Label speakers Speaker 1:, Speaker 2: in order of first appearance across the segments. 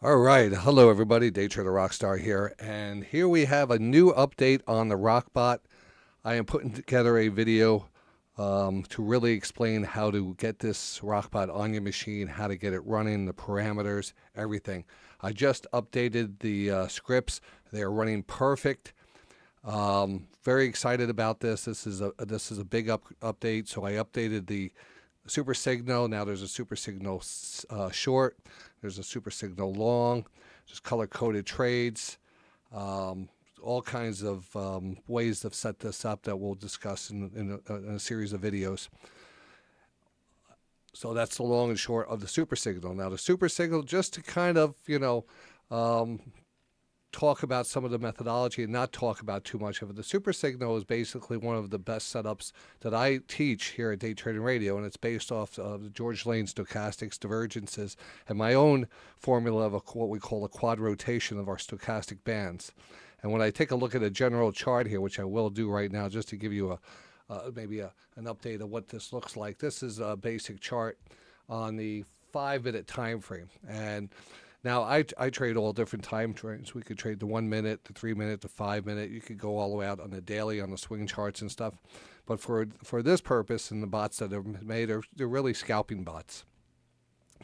Speaker 1: All right. Hello, everybody. Day Trader Rockstar here. And here we have a new update on the RockBot. I am putting together a video to really explain how to get this RockBot on your machine, how to get it running, the parameters, everything. I just updated the scripts. They're running perfect. Very excited about this. This is a big update. So I updated the super signal. Now there's a super signal short. There's a super signal long. There's color coded trades. Um, all kinds of ways to set this up that we'll discuss in a series of videos. So that's the long and short of the super signal. Now the super signal, just to kind of um, talk about some of the methodology and not talk about too much of it. The super signal is basically one of the best setups that I teach here at Day Trading Radio, and it's based off of George Lane's stochastics, divergences, and my own formula of what we call a quad rotation of our stochastic bands. And when I take a look at a general chart here, which I will do right now, just to give you an update of what this looks like. This is a basic chart on the 5-minute time frame, and now, I trade all different time frames. We could trade the 1 minute, the 3 minute, the 5 minute. You could go all the way out on the daily, on the swing charts and stuff. But for this purpose, and the bots that are made, they're really scalping bots.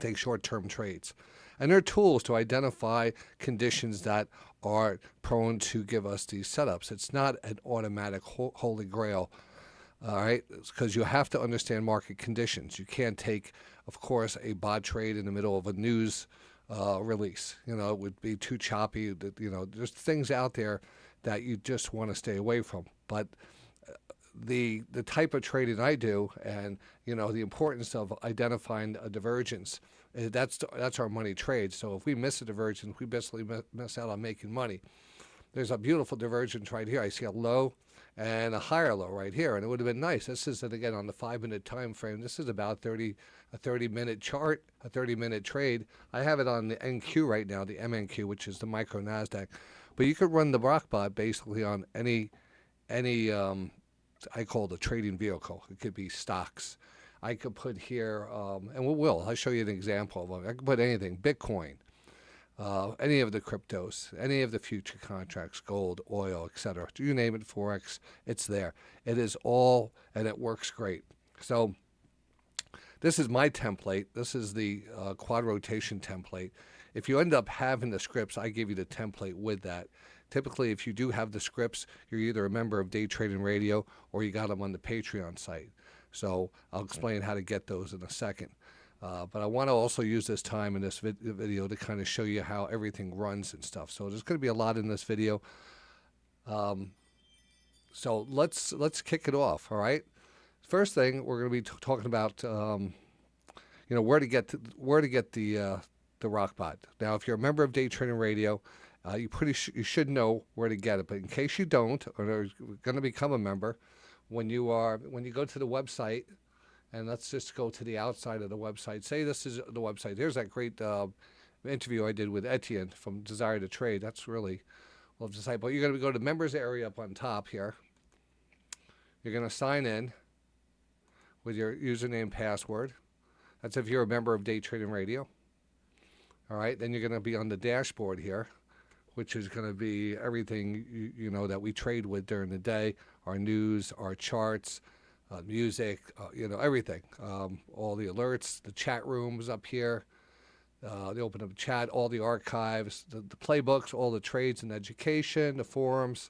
Speaker 1: Take short-term trades. And they're tools to identify conditions that are prone to give us these setups. It's not an automatic holy grail. All right, because you have to understand market conditions. You can't take, of course, a bot trade in the middle of a news release. It would be too choppy. There's things out there that you just want to stay away from. But the type of trading I do, and the importance of identifying a divergence, that's our money trade. So if we miss a divergence, we basically miss out on making money. There's a beautiful divergence right here. I see a low and a higher low right here, and it would have been nice. This is, again, on the 5-minute time frame. This is about a 30-minute chart, a 30-minute trade. I have it on the NQ right now, the MNQ, which is the micro Nasdaq. But you could run the RockBot basically on any I call it a trading vehicle. It could be stocks. I could put here, and we will. I'll show you an example of it. I could put anything, Bitcoin, any of the cryptos, any of the future contracts, gold, oil, etc. You name it, Forex, it's there. It is all, and it works great. So this is my template. This is the quad rotation template. If you end up having the scripts, I give you the template with that. Typically, if you do have the scripts, you're either a member of Day Trading Radio or you got them on the Patreon site. So I'll explain how to get those in a second. But I want to also use this time in this video to kind of show you how everything runs and stuff. So there's going to be a lot in this video. So let's kick it off. All right. First thing we're going to be talking about, where to get the RockBot. Now, if you're a member of Day Trading Radio, you should know where to get it. But in case you don't, or are going to become a member, when you go to the website. And let's just go to the outside of the website. Say this is the website. There's that great interview I did with Etienne from Desire to Trade. That's really well decided. But you're going to go to the members area up on top here. You're going to sign in with your username and password. That's if you're a member of Day Trading Radio. All right. Then you're going to be on the dashboard here, which is going to be everything that we trade with during the day, our news, our charts, music, everything. All the alerts, the chat rooms up here, the open up chat, all the archives, the playbooks, all the trades and education, the forums,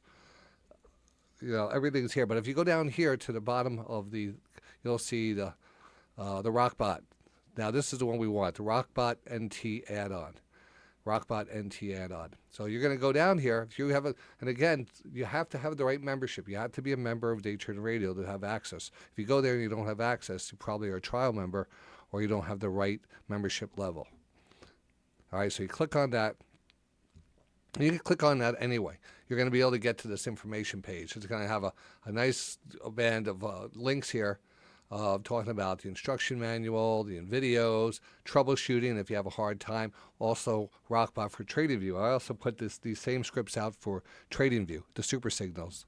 Speaker 1: everything's here. But if you go down here to the bottom of you'll see the RockBot. Now this is the one we want, the RockBot NT add-on. RockBot NT add-on. So you're going to go down here. If you have and again, you have to have the right membership. You have to be a member of Day Trading Radio to have access. If you go there and you don't have access, you probably are a trial member, or you don't have the right membership level. All right, so you click on that. You can click on that anyway. You're going to be able to get to this information page. It's going to have a nice band of links here. Talking about the instruction manual, the videos, troubleshooting if you have a hard time. Also, RockBot for TradingView. I also put these same scripts out for TradingView, the super signals.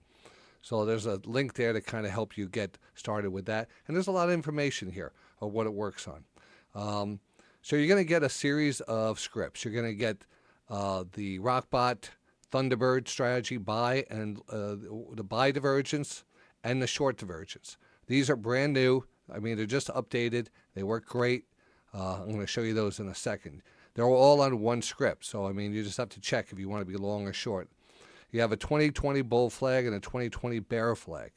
Speaker 1: So there's a link there to kind of help you get started with that. And there's a lot of information here of what it works on. So you're going to get a series of scripts. You're going to get the RockBot Thunderbird strategy buy and the buy divergence and the short divergence. These are brand new. I mean, they're just updated. They work great. I'm going to show you those in a second. They're all on one script. So, I mean, you just have to check if you want to be long or short. You have a 2020 bull flag and a 2020 bear flag.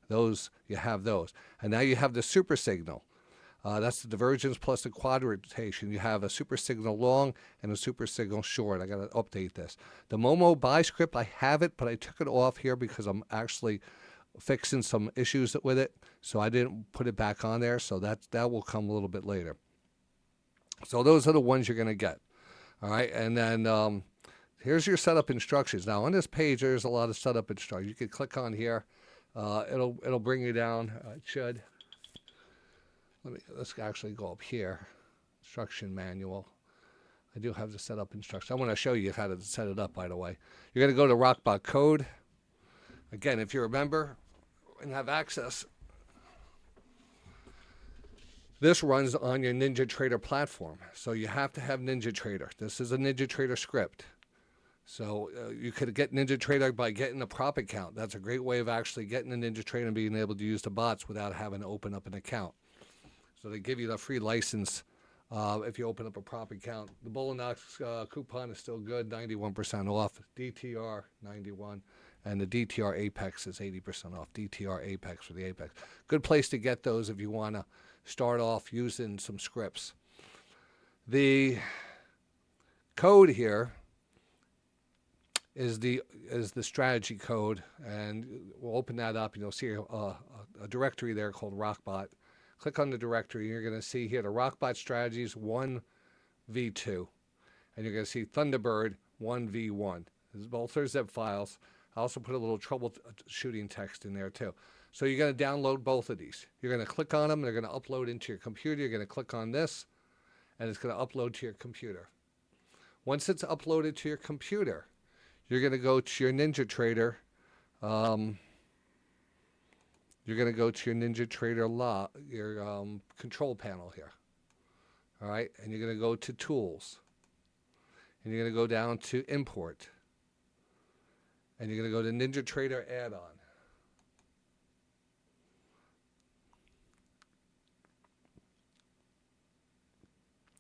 Speaker 1: Those, you have those. And now you have the super signal. That's the divergence plus the quad rotation. You have a super signal long and a super signal short. I got to update this. The Momo buy script, I have it, but I took it off here because I'm actually fixing some issues with it. So I didn't put it back on there. So that will come a little bit later. So those are the ones you're going to get. All right. And then here's your setup instructions. Now on this page, there's a lot of setup instructions. You can click on here. It'll bring you down. It should. Let's actually go up here. Instruction manual. I do have the setup instructions. I want to show you how to set it up, by the way. You're going to go to RockBot code. Again, if you're a member and have access, this runs on your NinjaTrader platform. So you have to have NinjaTrader. This is a NinjaTrader script. So you could get NinjaTrader by getting a prop account. That's a great way of actually getting a NinjaTrader and being able to use the bots without having to open up an account. So they give you the free license if you open up a prop account. The Bullinox coupon is still good, 91% off. DTR 91, and the DTR Apex is 80% off. DTR Apex for the Apex. Good place to get those if you want to start off using some scripts. The code here is the strategy code, and we'll open that up and you'll see a directory there called RockBot. Click on the directory, and you're going to see here the RockBot strategies 1v2, and you're going to see Thunderbird 1v1. Both are zip files. I also put a little troubleshooting text in there too. So you're going to download both of these. You're going to click on them. They're going to upload into your computer. You're going to click on this, and it's going to upload to your computer. Once it's uploaded to your computer, you're going to go to your NinjaTrader. You're going to go to your NinjaTrader your control panel here. All right, and you're going to go to Tools, and you're going to go down to Import, and you're going to go to NinjaTrader Add-on.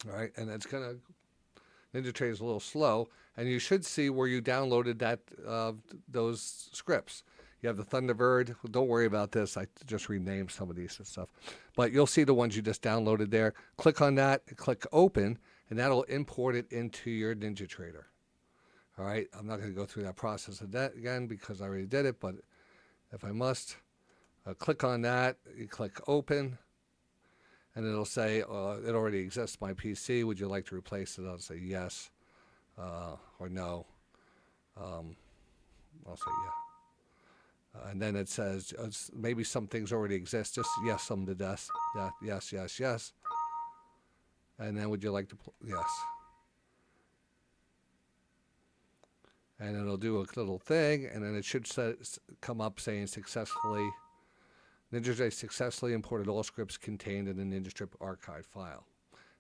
Speaker 1: All right, and it's going to, NinjaTrader is a little slow, and you should see where you downloaded those scripts. You have the Thunderbird. Don't worry about this. I just renamed some of these and stuff. But you'll see the ones you just downloaded there. Click on that, click Open, and that'll import it into your NinjaTrader. All right, I'm not going to go through that process again because I already did it, but if I must, click on that, you click Open, and it'll say, it already exists on my PC. Would you like to replace it? I'll say yes or no. I'll say yeah. And then it says maybe some things already exist. Just yes, some to death. Yeah, yes, yes, yes. And then would you like to yes. And it'll do a little thing, and then it should come up saying successfully. NinjaTrader successfully imported all scripts contained in the NinjaStrip archive file.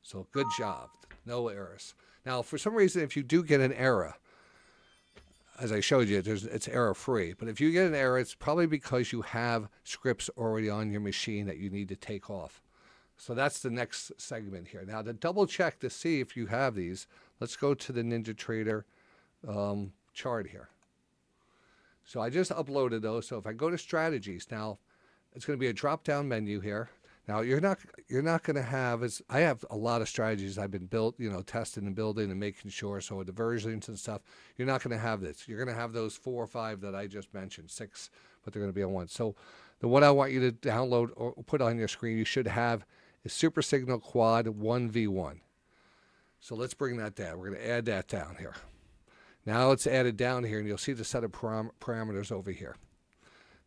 Speaker 1: So good job. No errors. Now, for some reason, if you do get an error, as I showed you, it's error-free. But if you get an error, it's probably because you have scripts already on your machine that you need to take off. So that's the next segment here. Now, to double-check to see if you have these, let's go to the NinjaTrader chart here. So I just uploaded those. So if I go to Strategies, now it's going to be a drop-down menu here. Now you're not going to have I have a lot of strategies I've been testing and building and making sure. So the versions and stuff, you're not going to have this. You're going to have those 4 or 5 that I just mentioned, 6, but they're going to be on one. So the one I want you to download or put on your screen, you should have is Super Signal Quad 1v1. So let's bring that down. We're going to add that down here. Now it's added down here, and you'll see the set of parameters over here.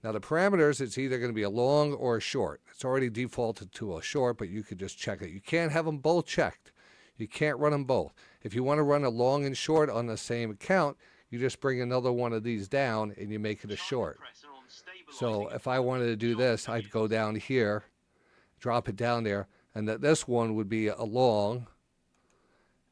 Speaker 1: Now the parameters, it's either going to be a long or a short. It's already defaulted to a short, but you could just check it. You can't have them both checked. You can't run them both. If you want to run a long and short on the same account, you just bring another one of these down and you make it a short. So if I wanted to do this, I'd go down here, drop it down there, and this one would be a long,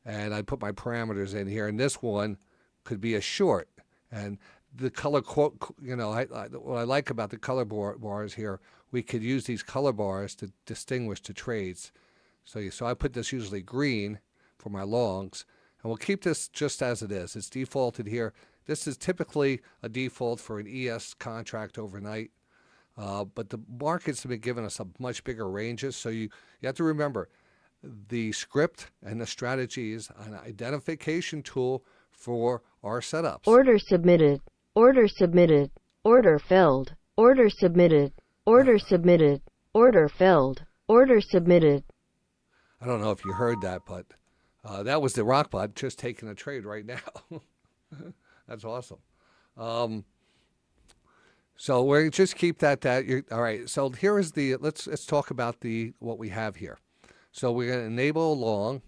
Speaker 1: and I put my parameters in here. And this one could be a short. And the color quote, what I like about the color bars here, we could use these color bars to distinguish the trades. So I put this usually green for my longs, and we'll keep this just as it is. It's defaulted here. This is typically a default for an ES contract overnight, but the markets have been giving us a much bigger ranges. So you have to remember the script and the strategy is an identification tool for our setups.
Speaker 2: Order submitted. Order submitted. Order filled. Order submitted. Order submitted. Order filled. Order submitted.
Speaker 1: I don't know if you heard that, but that was the RockBot just taking a trade right now. That's awesome. So we just keep that. All right. So here is the let's talk about what we have here. So we're going to enable a long.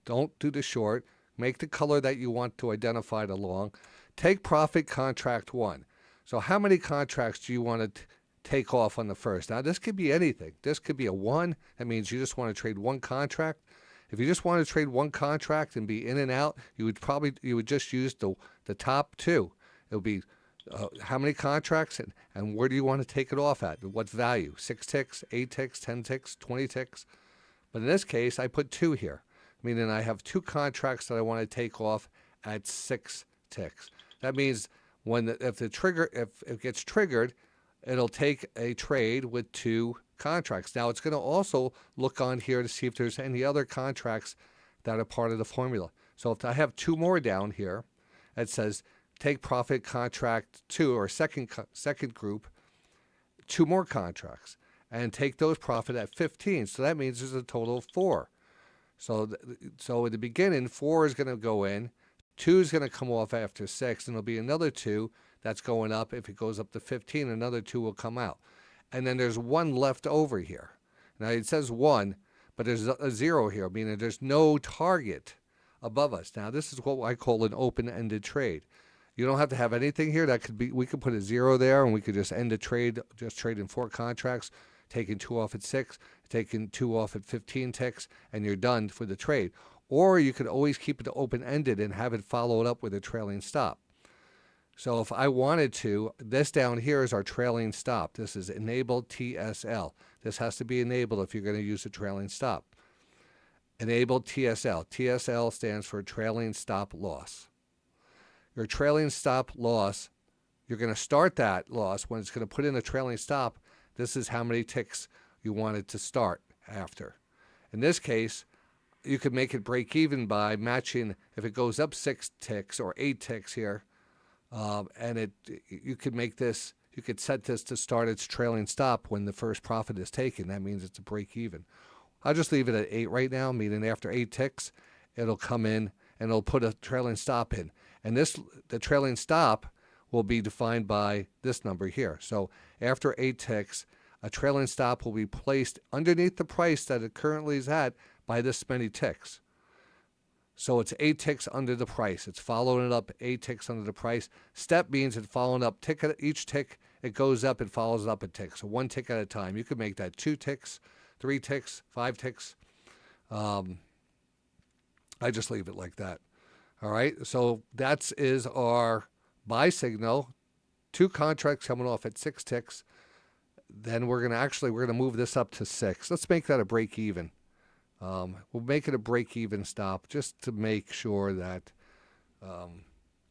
Speaker 1: Don't do the short. Make the color that you want to identify the long. Take profit contract 1. So how many contracts do you want to take off on the first? Now this could be anything. This could be a 1. That means you just want to trade one contract. If you just want to trade one contract and be in and out, you would just use the top 2. It would be how many contracts and where do you want to take it off at? What value? 6 ticks, 8 ticks, 10 ticks, 20 ticks. But in this case, I put 2 here, meaning I have 2 contracts that I want to take off at 6 ticks. That means if it gets triggered, it'll take a trade with 2 contracts. Now it's going to also look on here to see if there's any other contracts that are part of the formula. So if I have 2 more down here, it says take profit contract 2 or second group, 2 more contracts, and take those profit at 15. So that means there's a total of 4. So in the beginning, 4 is going to go in, 2 is going to come off after 6, and there'll be another 2 that's going up. If it goes up to 15, another 2 will come out. And then there's 1 left over here. Now it says 1, but there's a 0 here, meaning there's no target above us. Now this is what I call an open-ended trade. You don't have to have anything here. We could put a 0 there, and we could just end the trade, just trading 4 contracts, taking 2 off at 6, taking 2 off at 15 ticks, and you're done for the trade. Or you could always keep it open-ended and have it followed up with a trailing stop. So if I wanted to, this down here is our trailing stop. This is enabled TSL. This has to be enabled if you're going to use a trailing stop. Enabled TSL. TSL stands for trailing stop loss. Your trailing stop loss, you're going to start that loss when it's going to put in a trailing stop. This is how many ticks you want it to start after. In this case, you could make it break even by matching if it goes up 6 ticks or 8 ticks here. You could set this to start its trailing stop when the first profit is taken. That means it's a break even. I'll just leave it at 8 right now, meaning after 8 ticks, it'll come in and it'll put a trailing stop in. And the trailing stop will be defined by this number here. So after 8 ticks, a trailing stop will be placed underneath the price that it currently is at by this many ticks. So it's 8 ticks under the price. It's following it up 8 ticks under the price. Step means it's following up each tick. It goes up, it follows up a tick. So 1 tick at a time. You could make that 2 ticks, 3 ticks, 5 ticks. I just leave it like that. All right. So that is our buy signal. 2 contracts coming off at 6 ticks. Then we're gonna move this up to 6. Let's make that a break even. We'll make it a break-even stop just to make sure that,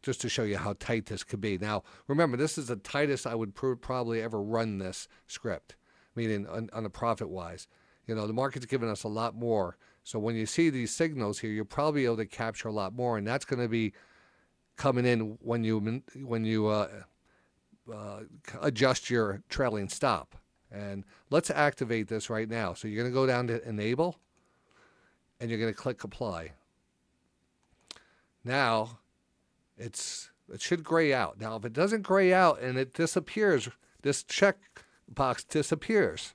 Speaker 1: just to show you how tight this could be. Now, remember, this is the tightest I would probably ever run this script, meaning on the profit-wise. The market's giving us a lot more. So when you see these signals here, you'll probably be able to capture a lot more, and that's going to be coming in when you adjust your trailing stop. And let's activate this right now. So you're going to go down to Enable, and you're going to click Apply. Now, it should gray out. Now, if it doesn't gray out and it disappears, this check box disappears,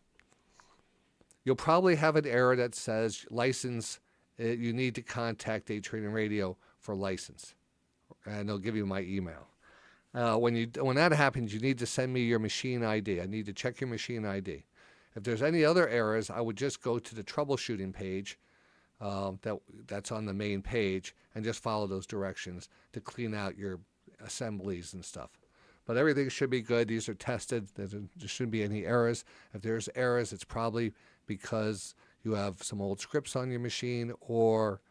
Speaker 1: you'll probably have an error that says license, you need to contact Day Trading Radio for license. And they'll give you my email. When that happens, you need to send me your machine ID. I need to check your machine ID. If there's any other errors, I would just go to the troubleshooting page that's on the main page, and just follow those directions to clean out your assemblies and stuff. But everything should be good. These are tested. There shouldn't be any errors. If there's errors, it's probably because you have some old scripts on your machine, or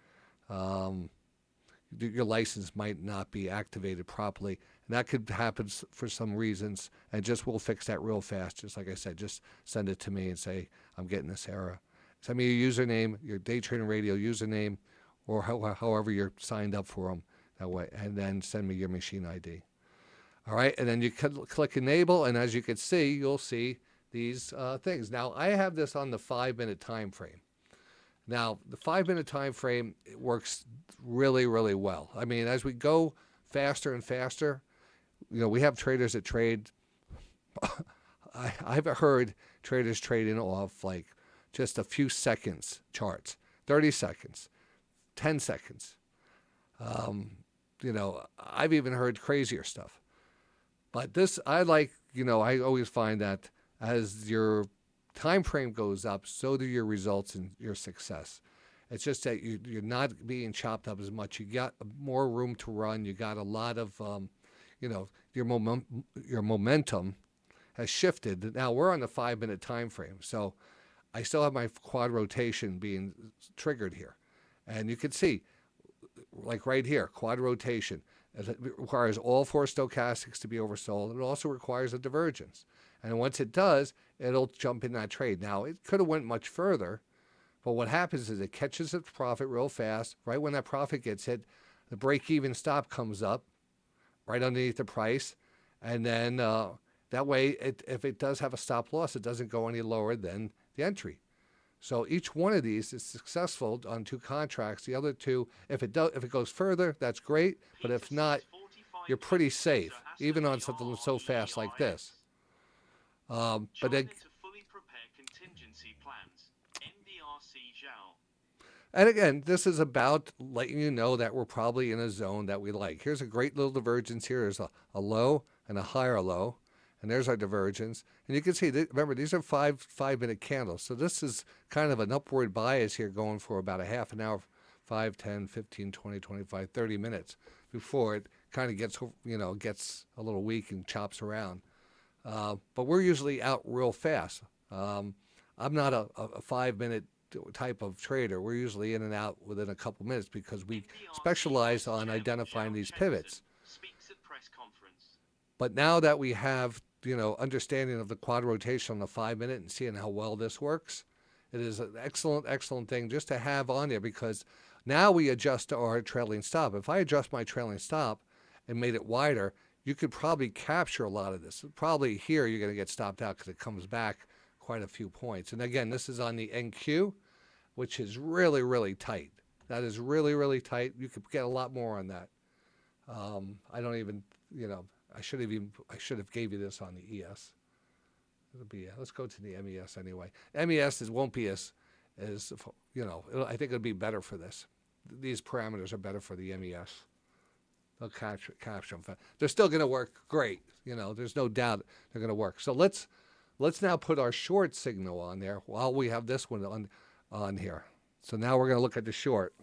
Speaker 1: your license might not be activated properly. And that could happen for some reasons, and we'll fix that real fast. Just like I said, just send it to me and say, I'm getting this error. Send me your username, your Day Trading Radio username, or however you're signed up for them that way, and then send me your machine ID. All right, and then you click Enable, and as you can see, you'll see these things. Now, I have this on the 5-minute time frame. Now, the 5-minute time frame, it works really, really well. I mean, as we go faster and faster, we have traders that trade. I've heard traders trading off like just a few seconds charts, 30 seconds, 10 seconds. I've even heard crazier stuff. But this, I always find that as your time frame goes up, so do your results and your success. It's just that you're not being chopped up as much. You got more room to run. You got a lot of, your momentum has shifted. Now we're on the 5-minute time frame, so I still have my quad rotation being triggered here, and you can see, like right here, quad rotation. It requires all 4 stochastics to be oversold. It also requires a divergence. And once it does, it'll jump in that trade. Now, it could have went much further, but what happens is it catches its profit real fast. Right when that profit gets hit, the break-even stop comes up right underneath the price. And then that way, if it does have a stop loss, it doesn't go any lower than the entry. So each one of these is successful on 2 contracts. The other 2, if it goes further, that's great. But if not, you're pretty safe, even on something so fast like this. But then, and again, this is about letting you know that we're probably in a zone that we like. Here's a great little divergence here. There's a low and a higher low. And there's our divergence. And you can see, remember, these are 5-minute candles. So this is kind of an upward bias here going for about a half an hour, 5, 10, 15, 20, 25, 30 minutes before it kind of gets a little weak and chops around. But we're usually out real fast. I'm not a 5-minute type of trader. We're usually in and out within a couple minutes because we specialize on identifying these pivots. But now that we have, understanding of the quad rotation on the 5-minute and seeing how well this works, it is an excellent, excellent thing just to have on there, because now we adjust our trailing stop. If I adjust my trailing stop and made it wider, you could probably capture a lot of this. Probably here you're going to get stopped out because it comes back quite a few points. And again, this is on the NQ, which is really, really tight. That is really, really tight. You could get a lot more on that. I don't even, I should have gave you this on the ES. Let's go to the MES anyway. MES won't be as I think it'll be better for this. These parameters are better for the MES. They'll capture them. They're still going to work great. There's no doubt they're going to work. So let's now put our short signal on there while we have this one on here. So now we're going to look at the short.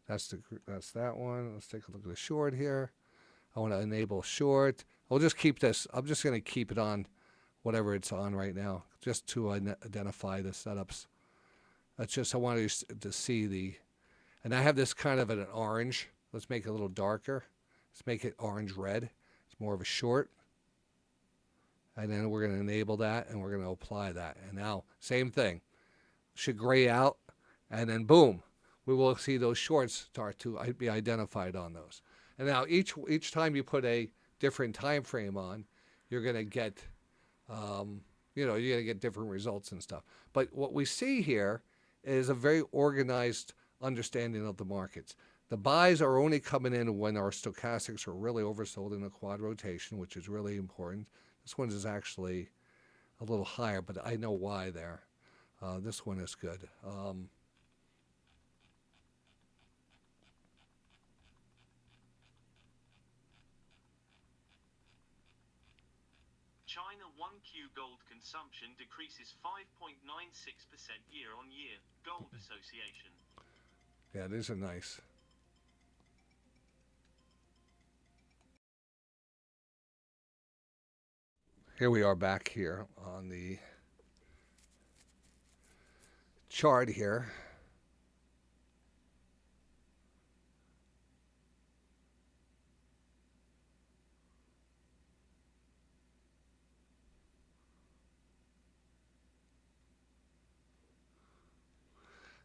Speaker 1: That's that one. Let's take a look at the short here. I want to enable short. I'll just keep this. I'm just going to keep it on whatever it's on right now, just to identify the setups. That's just, I wanted to see and I have this kind of an orange. Let's make it a little darker. Let's make it orange-red. It's more of a short. And then we're going to enable that, and we're going to apply that. And now, same thing. Should gray out, and then boom, we will see those shorts start to be identified on those. And now each time you put a different time frame on, you're going to get, you're going to get different results and stuff. But what we see here is a very organized understanding of the markets. The buys are only coming in when our stochastics are really oversold in a quad rotation, which is really important. This one is actually a little higher, but I know why there. This one is good.
Speaker 3: China 1Q gold consumption decreases 5.96% year on year. Gold Association.
Speaker 1: Yeah, these are nice. Here we are back here on the chart here.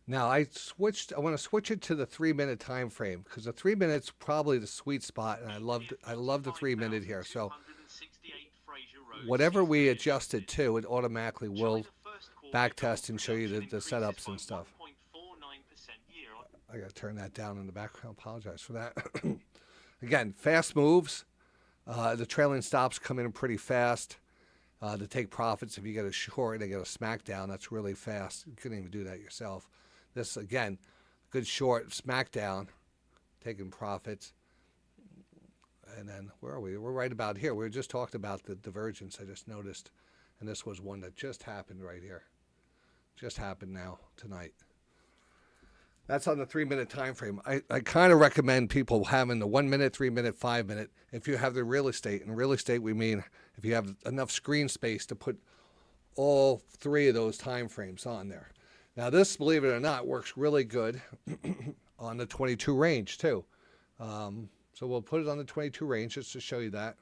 Speaker 1: Now I want to switch it to the 3-minute time frame because the 3 minutes probably the sweet spot, and I love the 3 minute here. So whatever we adjust it to, it automatically will back test and show you the setups and stuff. I got to turn that down in the background. Apologize for that. Again, fast moves. The trailing stops come in pretty fast to take profits. If you get a short and get a smackdown, that's really fast. You couldn't even do that yourself. This, again, good short smackdown, taking profits. And then, where are we? We're right about here. We just talked about the divergence I just noticed. And this was one that just happened right here. Just happened now, tonight. That's on the 3-minute time frame. I kind of recommend people having the 1 minute, 3 minute, 5 minute. If you have the real estate, and real estate we mean if you have enough screen space to put all 3 of those time frames on there. Now this, believe it or not, works really good on the 22 range too. So we'll put it on the 22 range just to show you that.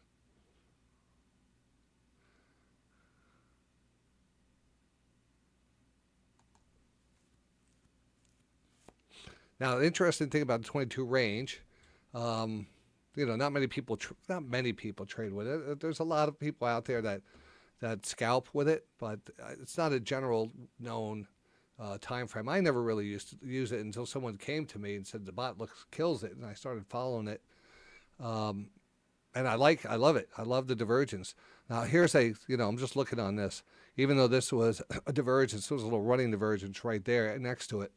Speaker 1: Now, the interesting thing about the 22 range, not many people trade with it. There's a lot of people out there that scalp with it, but it's not a general known time frame. I never really used to use it until someone came to me and said the bot kills it, and I started following it. And I love it. I love the divergence. Now here's I'm just looking on this. Even though this was a divergence, there was a little running divergence right there next to it.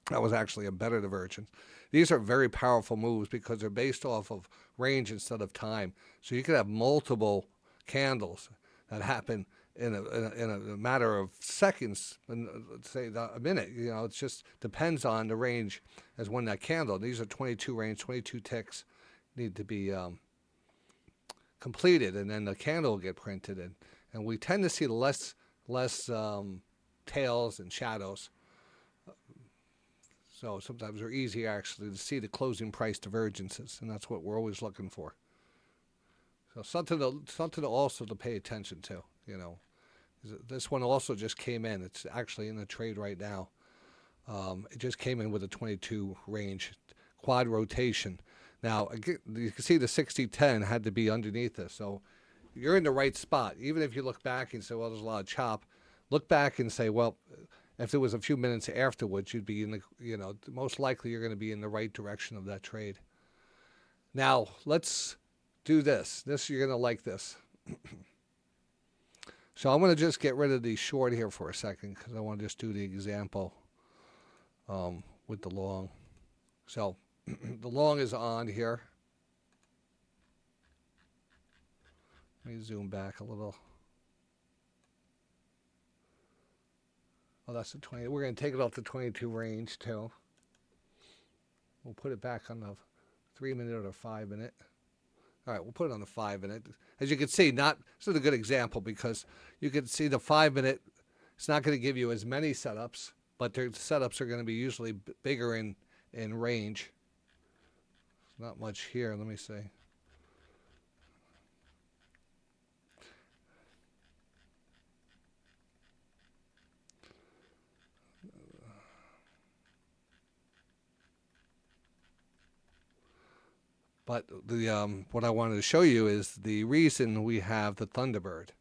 Speaker 1: That was actually a better divergence. These are very powerful moves because they're based off of range instead of time. So you could have multiple candles that happen in a matter of seconds, and say a minute. It just depends on the range as when that candle. These are 22 range, 22 ticks need to be completed, and then the candle will get printed. And we tend to see less tails and shadows. So sometimes they're easier actually to see the closing price divergences, and that's what we're always looking for. So something to also to pay attention to. This one also just came in. It's actually in the trade right now. It just came in with a 22 range quad rotation. Now you can see the 60-10 had to be underneath this, so you're in the right spot. Even if you look back and say, well, there's a lot of chop, look back and say, well, if there was a few minutes afterwards, you'd be in the, most likely you're going to be in the right direction of that trade. Now, let's do this. You're going to like this. So I'm going to just get rid of the short here for a second because I want to just do the example with the long. So the long is on here. Let me zoom back a little. Oh, that's the 20. We're going to take it off the 22 range too. We'll put it back on the 3 minute or the 5 minute. All right, we'll put it on the 5 minute. As you can see, this is a good example because you can see the 5 minute, it's not going to give you as many setups, but the setups are going to be usually bigger in range. Not much here, let me see. But what I wanted to show you is the reason we have the Thunderbird.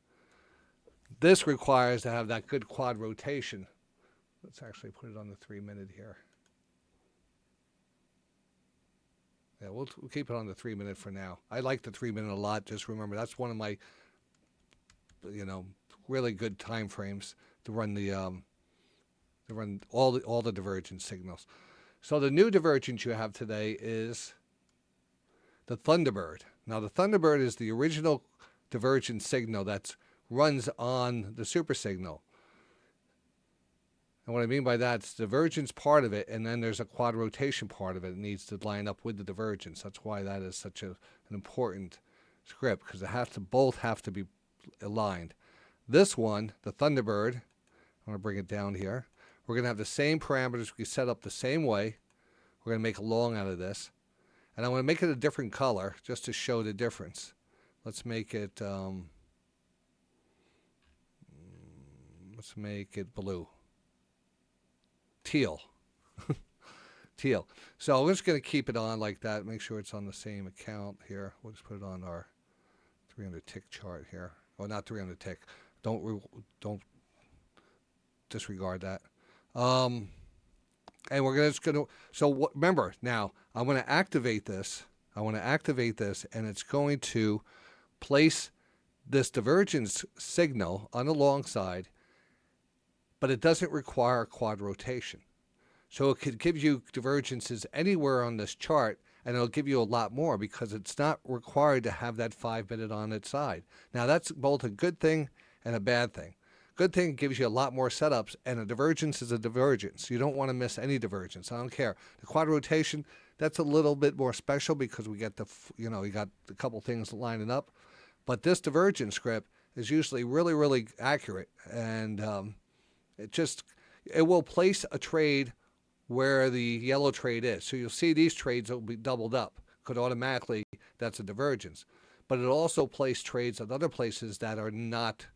Speaker 1: This requires to have that good quad rotation. Let's actually put it on the 3 minute here. Yeah, we'll keep it on the 3 minute for now. I like the 3 minute a lot. Just remember, that's one of my, really good time frames to run all the divergence signals. So the new divergence you have today is the Thunderbird. Now the Thunderbird is the original divergence signal that runs on the super signal. And what I mean by that is divergence part of it, and then there's a quad rotation part of it. It needs to line up with the divergence. That's why that is such an important script, because both have to be aligned. This one, the Thunderbird, I'm going to bring it down here. We're going to have the same parameters. We set up the same way. We're going to make a long out of this. And I'm going to make it a different color just to show the difference. Let's make it blue. Teal. Teal. So we're just going to keep it on like that. Make sure it's on the same account here. We'll just put it on our 300 tick chart here. Oh, not 300 tick. Don't disregard that. And we're just going to. So remember now, I'm going to activate this. And it's going to place this divergence signal on the long side, but it doesn't require quad rotation. So it could give you divergences anywhere on this chart, and it'll give you a lot more because it's not required to have that 5-minute on its side. Now, that's both a good thing and a bad thing. Good thing, it gives you a lot more setups, and a divergence is a divergence. You don't want to miss any divergence. I don't care. The quad rotation, that's a little bit more special because we get you got a couple things lining up. But this divergence script is usually really, really accurate, and it will place a trade where the yellow trade is. So you'll see these trades will be doubled up because automatically that's a divergence. But it'll also place trades at other places that are not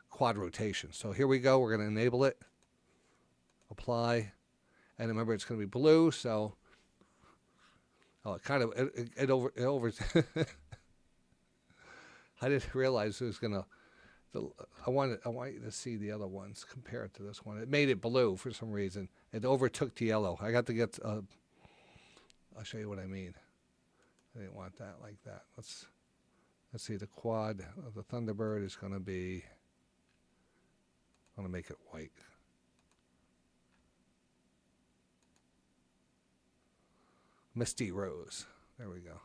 Speaker 1: quad rotation. So here we go. We're going to enable it, apply, and remember it's going to be blue. So it over. I didn't realize it was going to. I want you to see the other ones compared to this one. It made it blue for some reason. It overtook the yellow. I got to get. I'll show you what I mean. I didn't want that like that. Let's see. The quad of the Thunderbird is going to be. I'm going to make it white. Misty Rose. There we go.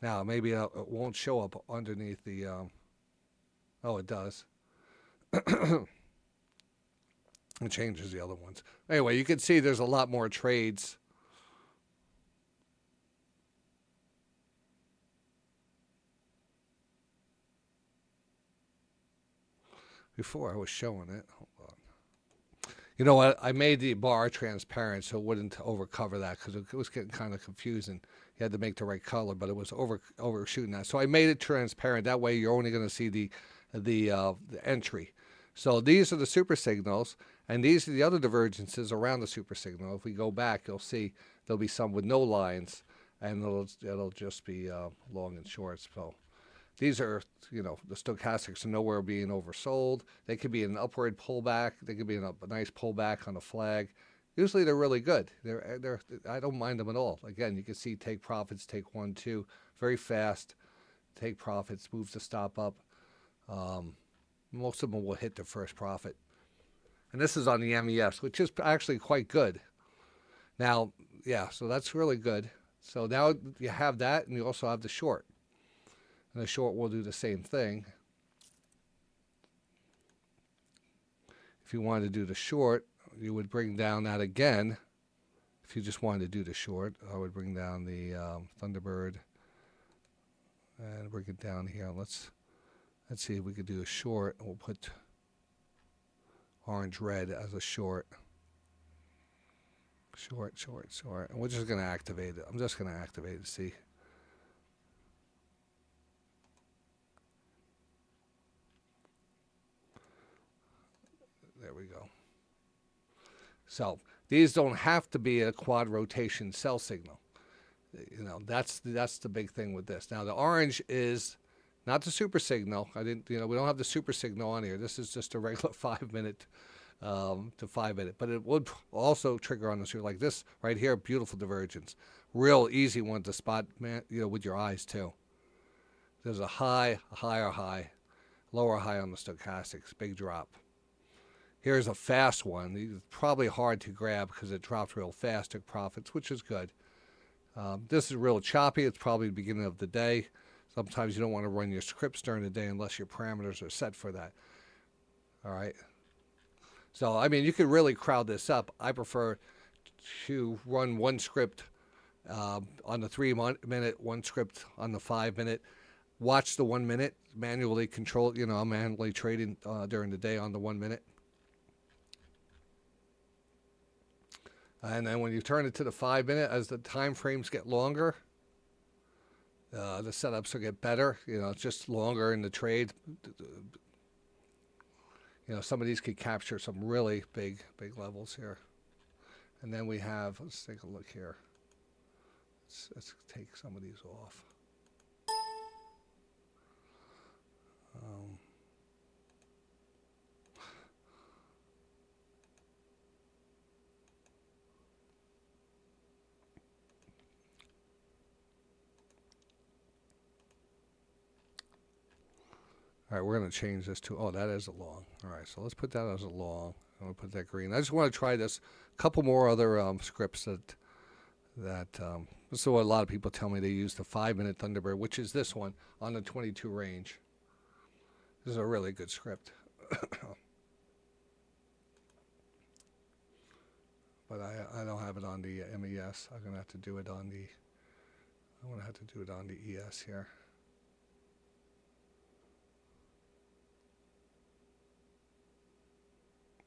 Speaker 1: Now maybe it won't show up underneath the. Oh, it does. It changes the other ones. Anyway, you can see there's a lot more trades. Before I was showing it. Hold on. You know what? I made the bar transparent so it wouldn't overcover that because it was getting kind of confusing. You had to make the right color, but it was overshooting that. So I made it transparent. That way you're only going to see the entry. So these are the super signals, and these are the other divergences around the super signal. If we go back, you'll see there'll be some with no lines, and it'll just be long and short. So these are, the stochastics are nowhere being oversold. They could be an upward pullback. They could be a nice pullback on a flag. Usually they're really good. I don't mind them at all. Again, you can see take profits, take 1, 2, very fast. Take profits, moves the stop up. Most of them will hit their first profit. And this is on the MES, which is actually quite good. Now, yeah, so that's really good. So now you have that, and you also have the short. And the short will do the same thing. If you wanted to do the short, you would bring down that again. If you just wanted to do the short, I would bring down the Thunderbird and bring it down here. Let's see if we could do a short. We'll put orange red as a short. Short. And we're just going to activate it. I'm just going to activate it, see. There we go. So these don't have to be a quad rotation sell signal. That's the big thing with this. Now the orange is not the super signal. We don't have the super signal on here. This is just a regular 5-minute to 5-minute, but it would also trigger on this here like this right here. Beautiful divergence, real easy one to spot, man. With your eyes too. There's a high, a higher high, lower high on the stochastics. Big drop. Here's a fast one. It's probably hard to grab because it dropped real fast, took profits, which is good. This is real choppy. It's probably the beginning of the day. Sometimes you don't want to run your scripts during the day unless your parameters are set for that. All right. So, I mean, you could really crowd this up. I prefer to run one script on the 3-minute, one script on the 5-minute. Watch the 1 minute, manually control. I'm manually trading during the day on the 1 minute. And then when you turn it to the 5-minute, as the time frames get longer, the setups will get better. It's just longer in the trade. Some of these could capture some really big levels here. And then we have, let's take a look here. Let's take some of these off. All right, we're going to change this to, oh, that is a long. All right, so let's put that as a long. I'm going to put that green. I just want to try this. A couple more other scripts that this is what a lot of people tell me they use, the 5-minute Thunderbird, which is this one on the 22 range. This is a really good script. But I don't have it on the MES. I'm going to have to do it on the, I'm going to have to do it on the ES here.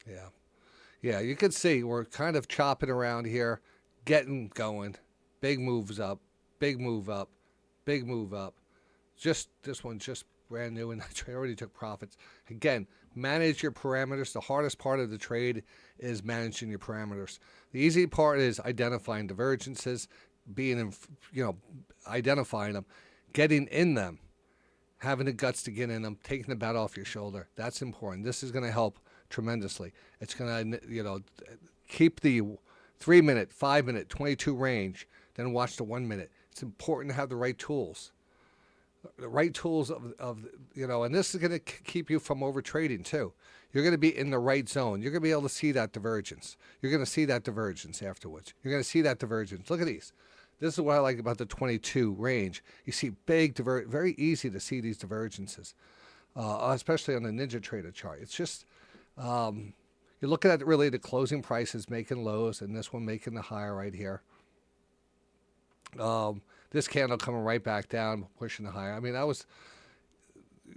Speaker 1: Yeah. Yeah, you can see we're kind of chopping around here, getting going. Big moves up, big move up, big move up. Just this one just brand new, and I already took profits. Again, manage your parameters. The hardest part of the trade is managing your parameters. The easy part is identifying divergences, identifying them, getting in them, having the guts to get in them, taking the bat off your shoulder. That's important. This is going to help tremendously. It's going to, keep the 3-minute, 5-minute, 22 range, then watch the 1 minute. It's important to have the right tools. The right tools and this is going to keep you from over trading too. You're going to be in the right zone. You're going to be able to see that divergence. You're going to see that divergence afterwards. You're going to see that divergence. Look at these. This is what I like about the 22 range. You see big very easy to see these divergences, especially on the Ninja Trader chart. It's just, you're looking at really the closing prices making lows and this one making the higher right here. This candle coming right back down, pushing the higher. I mean,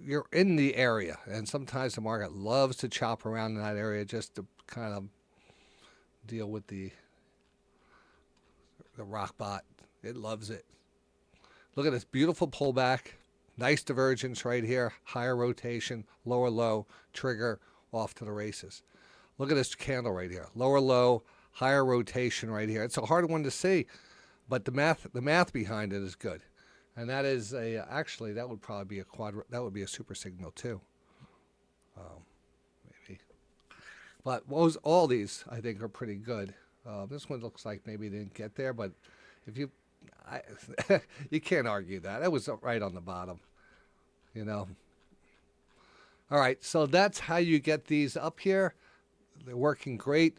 Speaker 1: you're in the area, and sometimes the market loves to chop around in that area just to kind of deal with the RockBot. It loves it. Look at this beautiful pullback, nice divergence right here, higher rotation, lower low, trigger, off to the races. Look at this candle right here, lower low, higher rotation right here. It's a hard one to see. But the math behind it is good, and that is actually that would probably be that would be a super signal too, maybe. But all these I think are pretty good. This one looks like maybe it didn't get there, but if you can't argue that. It was right on the bottom, All right, so that's how you get these up here. They're working great.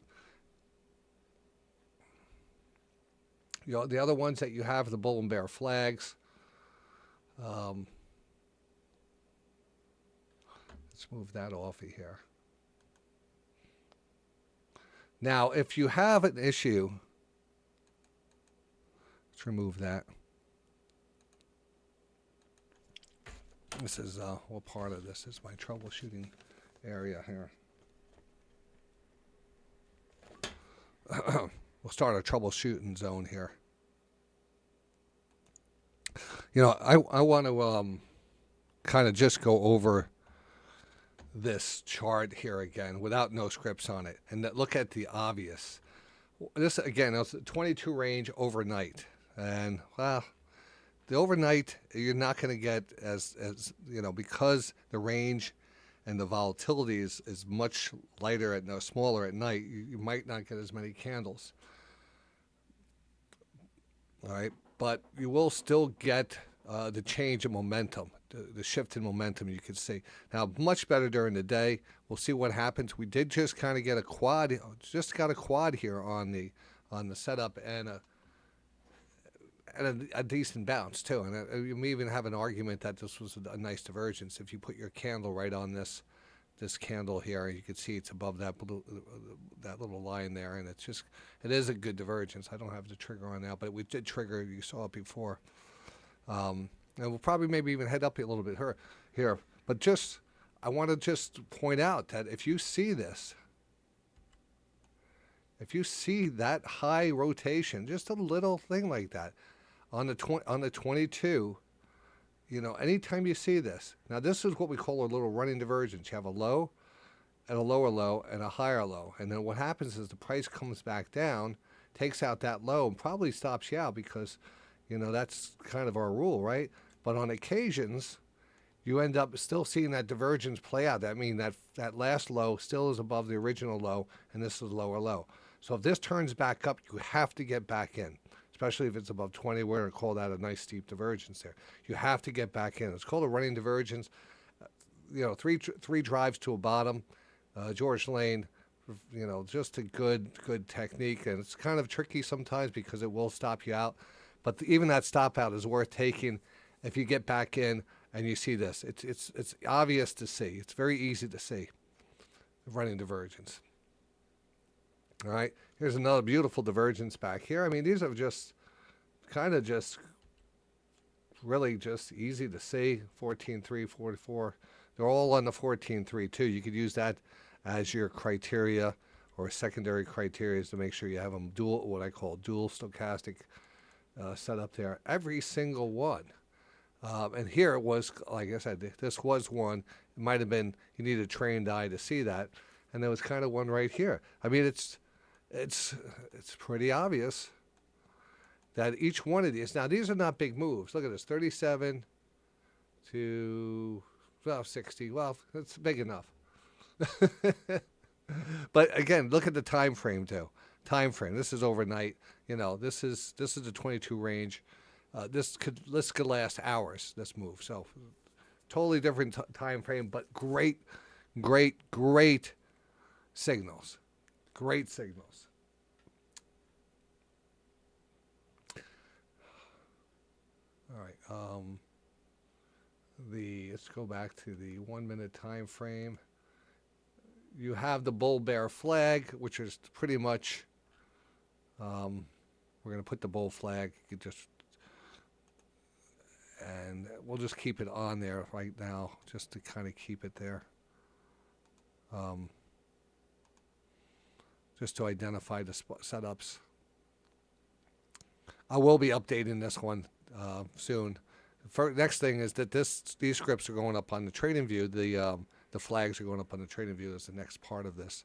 Speaker 1: The other ones that you have, the bull and bear flags. Let's move that off of here. Now, if you have an issue, let's remove that. This is, what part of this is my troubleshooting area here. We'll start a troubleshooting zone here. I want to kind of just go over this chart here again without no scripts on it and look at the obvious. This, again, it's a 22 range overnight. And, well, the overnight, you're not going to get as because the range and the volatility is much lighter smaller at night, you might not get as many candles. All right, but you will still get the change in momentum, the shift in momentum you can see. Now, much better during the day. We'll see what happens. We did just kind of get a quad, just got a quad here on the setup, and and a decent bounce too. And you may even have an argument that this was a nice divergence. If you put your candle right on this candle here, you can see it's above that blue, that little line there, and it is a good divergence. I don't have the trigger on now, but we did trigger. You saw it before, and we'll probably maybe even head up a little bit here. But I want to just point out that if you see this. If you see that high rotation, just a little thing like that, on the 22, anytime you see this, now this is what we call a little running divergence. You have a low, and a lower low, and a higher low, and then what happens is the price comes back down, takes out that low, and probably stops you out because, that's kind of our rule, right? But on occasions, you end up still seeing that divergence play out. That means that last low still is above the original low, and this is lower low. So if this turns back up, you have to get back in, especially if it's above 20. We're going to call that a nice steep divergence there. You have to get back in. It's called a running divergence. Three drives to a bottom. George Lane, just a good technique. And it's kind of tricky sometimes because it will stop you out. But even that stop out is worth taking if you get back in and you see this. It's obvious to see. It's very easy to see, running divergence. All right, here's another beautiful divergence back here. I mean, these are just really just easy to see. 14.3, 44. They're all on the 14.3 too. You could use that as your criteria or secondary criteria to make sure you have them what I call dual stochastic set up there. Every single one. And here it was, like I said, this was one. It might have been, you need a trained eye to see that. And there was kind of one right here. I mean, it's pretty obvious that each one of these, now these are not big moves. Look at this, 37 to 60. Well, that's big enough. But again, look at the time frame too. Time frame. This is overnight. This is the 22 range. This could last hours. This move. So totally different time frame, but great signals. Great signals. All right. Let's go back to the 1 minute time frame. You have the bull bear flag, which is pretty much. We're going to put the bull flag. You and we'll just keep it on there right now, just to kind of keep it there. Just to identify the setups. I will be updating this one soon. Next thing is that these scripts are going up on the TradingView. The flags are going up on the TradingView. That's the next part of this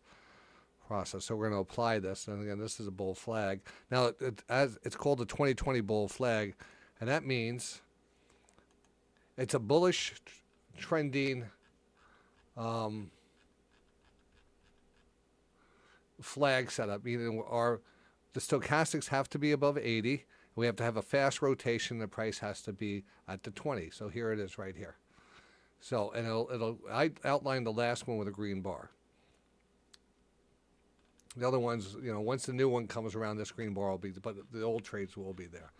Speaker 1: process. So we're going to apply this. And again, this is a bull flag. Now, it's called the 2020 bull flag, and that means it's a bullish trending flag setup. Meaning the stochastics have to be above 80. We have to have a fast rotation. The price has to be at the 20. So here it is right here. So, and I outlined the last one with a green bar. The other ones, once the new one comes around, this green bar will be, but the old trades will be there.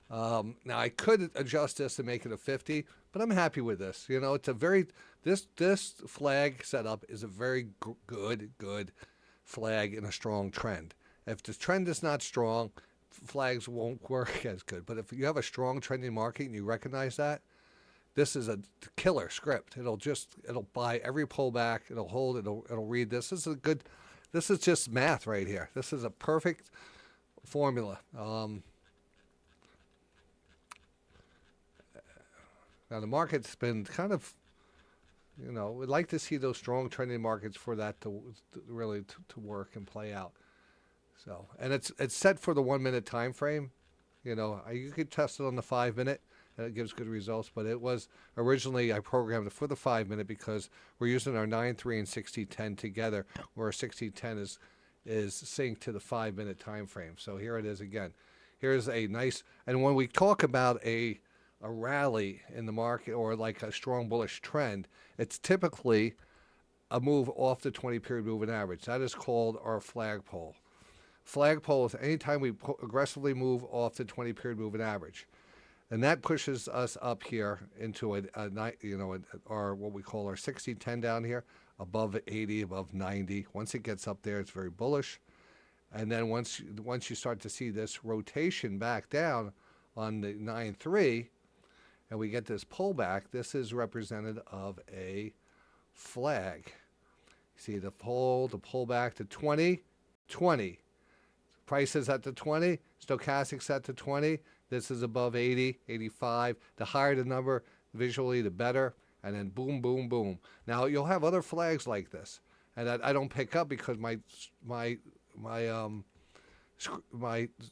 Speaker 1: Now I could adjust this to make it a 50, but I'm happy with this. It's a very, this flag setup is a very good flag in a strong trend. If the trend is not strong, flags won't work as good. But if you have a strong trending market and you recognize that, this is a killer script. It'll buy every pullback. It'll hold. It'll read this. This is just math right here. This is a perfect formula. Now the market's been kind of, we'd like to see those strong trending markets for that to really work and play out. So, and it's set for the 1 minute time frame. You could test it on the 5 minute, and it gives good results. But it was originally, I programmed it for the 5 minute because we're using our 9-3 and 60-10 together, where 60-10 is synced to the 5 minute time frame. So here it is again. Here's a nice, and when we talk about a rally in the market or like a strong bullish trend, it's typically a move off the 20 period moving average. That is called our flagpole. Flagpole is anytime we aggressively move off the 20-period moving average. And that pushes us up here into our what we call our 60-10 down here, above 80, above 90. Once it gets up there, it's very bullish. And then once you start to see this rotation back down on the 9-3, and we get this pullback, this is representative of a flag. See the pullback to 20, 20. Prices at the 20, stochastics at the 20. This is above 80, 85. The higher the number, visually, the better. And then boom, boom, boom. Now you'll have other flags like this, and I don't pick up because my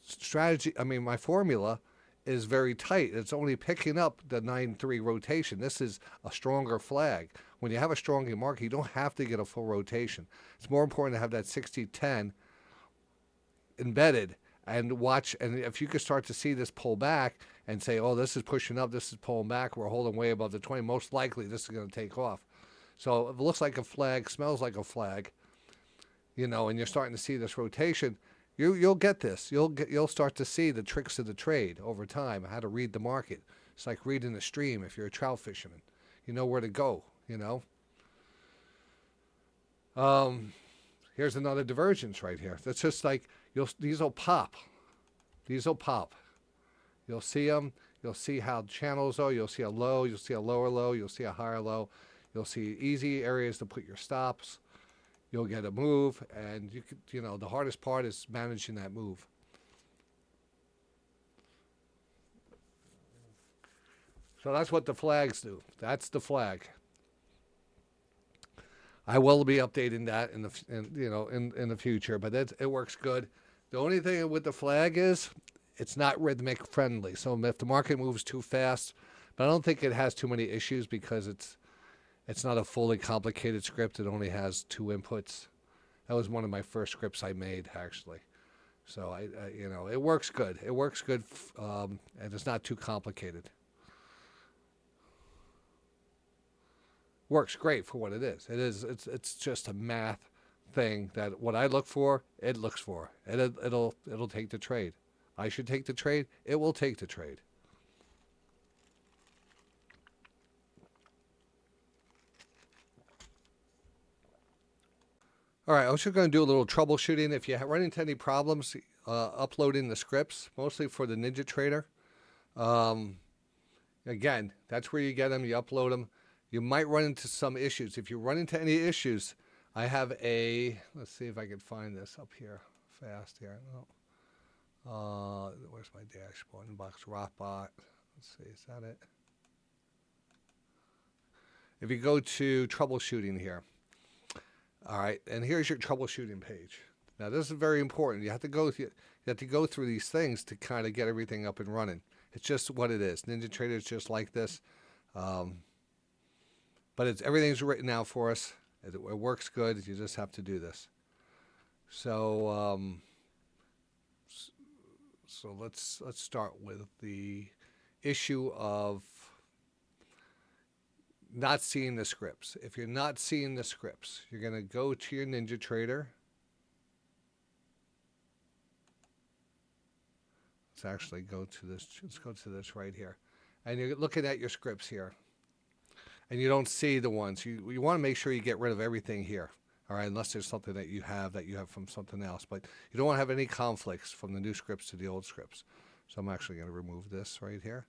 Speaker 1: strategy. I mean, my formula is very tight. It's only picking up the 9-3 rotation. This is a stronger flag. When you have a stronger market, you don't have to get a full rotation. It's more important to have that 60-10 embedded and watch. And if you could start to see this pull back and say, oh, this is pushing up, this is pulling back, we're holding way above the 20, most likely this is going to take off. So if it looks like a flag, smells like a flag, and you're starting to see this rotation, you'll get this. You'll start to see the tricks of the trade over time, how to read the market. It's like reading the stream if you're a trout fisherman. You know where to go, Here's another divergence right here. That's just like, these will pop. These will pop. You'll see them. You'll see how channels are. You'll see a low. You'll see a lower low. You'll see a higher low. You'll see easy areas to put your stops. You'll get a move, and the hardest part is managing that move. So that's what the flags do. That's the flag. I will be updating that in the future, but it works good. The only thing with the flag is it's not Rithmic friendly. So if the market moves too fast, but I don't think it has too many issues because it's not a fully complicated script. It only has 2 inputs. That was one of my first scripts I made, actually. So it works good. It works good, and it's not too complicated. Works great for what it is. It's just a math thing that what I look for, it looks for. It'll take the trade. I should take the trade. It will take the trade. All right, I was just going to do a little troubleshooting. If you run into any problems uploading the scripts, mostly for the Ninja Trader, again, that's where you get them. You upload them. You might run into some issues. If you run into any issues, I have let's see if I can find this up here fast here. No. Where's my dashboard? Inbox RockBot. Let's see, is that it? If you go to troubleshooting here, all right, and here's your troubleshooting page. Now this is very important. You have to go through these things to kind of get everything up and running. It's just what it is. Ninja Trader is just like this, but everything's written out for us. It works good. You just have to do this. So let's start with the issue of not seeing the scripts. If you're not seeing the scripts, you're going to go to your Ninja Trader. Let's actually go to this. Let's go to this right here. And you're looking at your scripts here. And you don't see the ones. You want to make sure you get rid of everything here. All right, unless there's something that you have from something else. But you don't want to have any conflicts from the new scripts to the old scripts. So I'm actually going to remove this right here.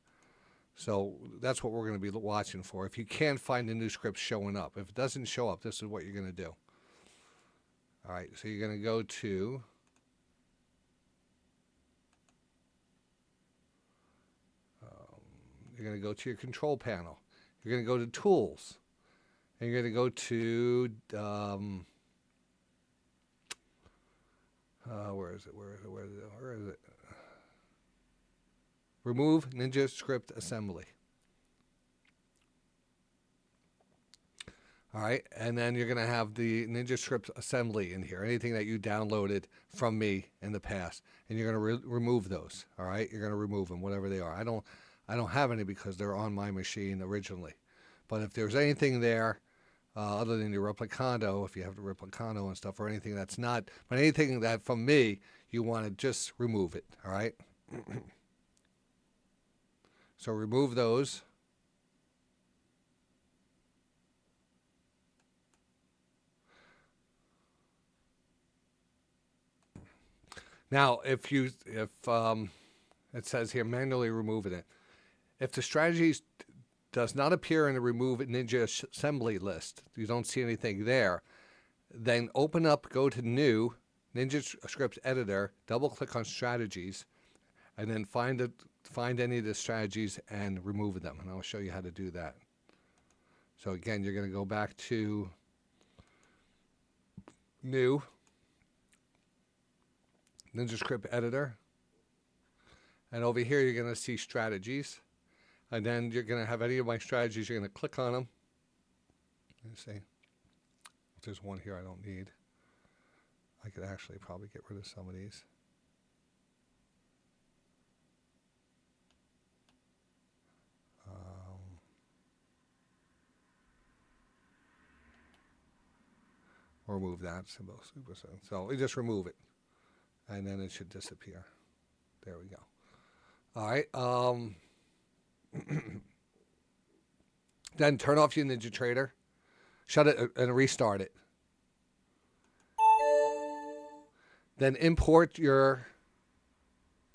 Speaker 1: So that's what we're going to be watching for. If you can't find the new scripts showing up, if it doesn't show up, this is what you're going to do. All right, so you're going to go to your control panel. You're going to go to Tools, and you're going to go to where is it? Remove Ninja Script Assembly. All right, and then you're going to have the Ninja Script Assembly in here, anything that you downloaded from me in the past, and you're going to remove those. All right, you're going to remove them, whatever they are. I don't have any because they're on my machine originally. But if there's anything there, other than your replicando, if you have the replicando and stuff, or anything that's not, but anything that from me, you want to just remove it, all right? So remove those. Now, if it says here manually removing it, if the strategy does not appear in the remove Ninja assembly list, you don't see anything there, then open up, go to new Ninja script editor, double click on strategies, and then find any of the strategies and remove them. And I'll show you how to do that. So again, you're going to go back to new Ninja script editor, and over here you're going to see strategies, and then you're going to have any of my strategies. You're going to click on them. Let's see. There's one here I don't need. I could actually probably get rid of some of these. Or remove that symbol. So we just remove it, and then it should disappear. There we go. All right. Then turn off your NinjaTrader, shut it, and restart it. Then import your.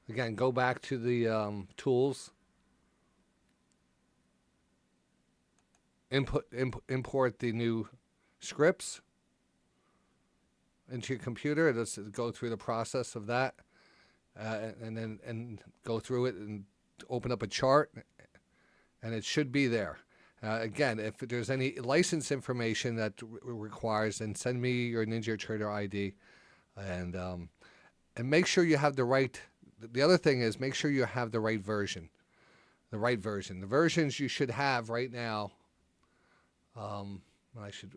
Speaker 1: Again, go back to the tools. Import the new scripts into your computer. Let's go through the process of that, and then go through it and open up a chart, and it should be there. Again, if there's any license information that requires, then send me your NinjaTrader ID, and make sure you have the right. The other thing is make sure you have the right version. The right version. The versions you should have right now. I should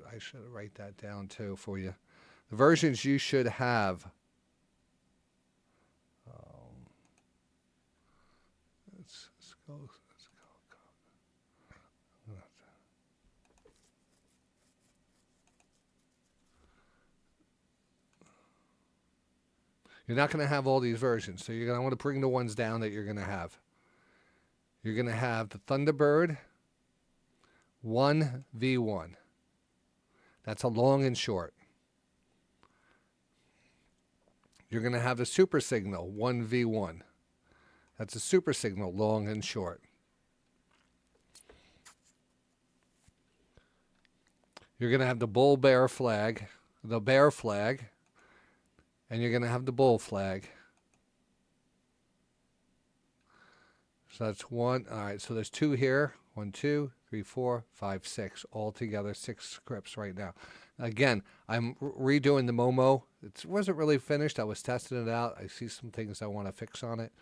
Speaker 1: write that down too for you. The versions you should have. Let's go. You're not going to have all these versions, so you're going to want to bring the ones down that you're going to have. You're going to have the Thunderbird 1v1. That's a long and short. You're going to have the Super Signal 1v1. That's a Super Signal, long and short. You're going to have the Bull Bear flag, the Bear flag, and you're going to have the Bull flag. So that's one. All right, so there's two here. 1, 2, 3, 4, 5, 6. All together, 6 scripts right now. Again, I'm redoing the Momo. It wasn't really finished. I was testing it out. I see some things I want to fix on it.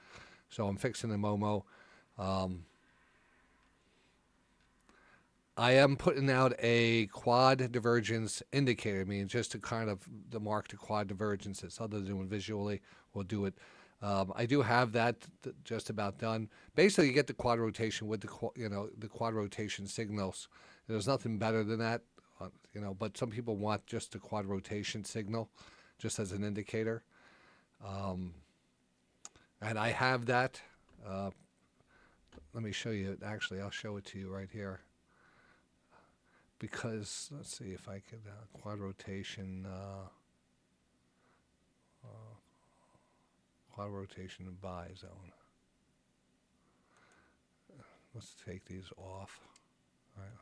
Speaker 1: So I'm fixing the Momo. I am putting out a quad divergence indicator. I mean, just to kind of mark the quad divergences. Other than doing visually, we'll do it. I do have that just about done. Basically, you get the quad rotation with the quad rotation signals. There's nothing better than that, But some people want just the quad rotation signal, just as an indicator. And I have that. Let me show you. Actually, I'll show it to you right here. Because let's see if I could quad rotation. Quad rotation and buy zone. Let's take these off. All right.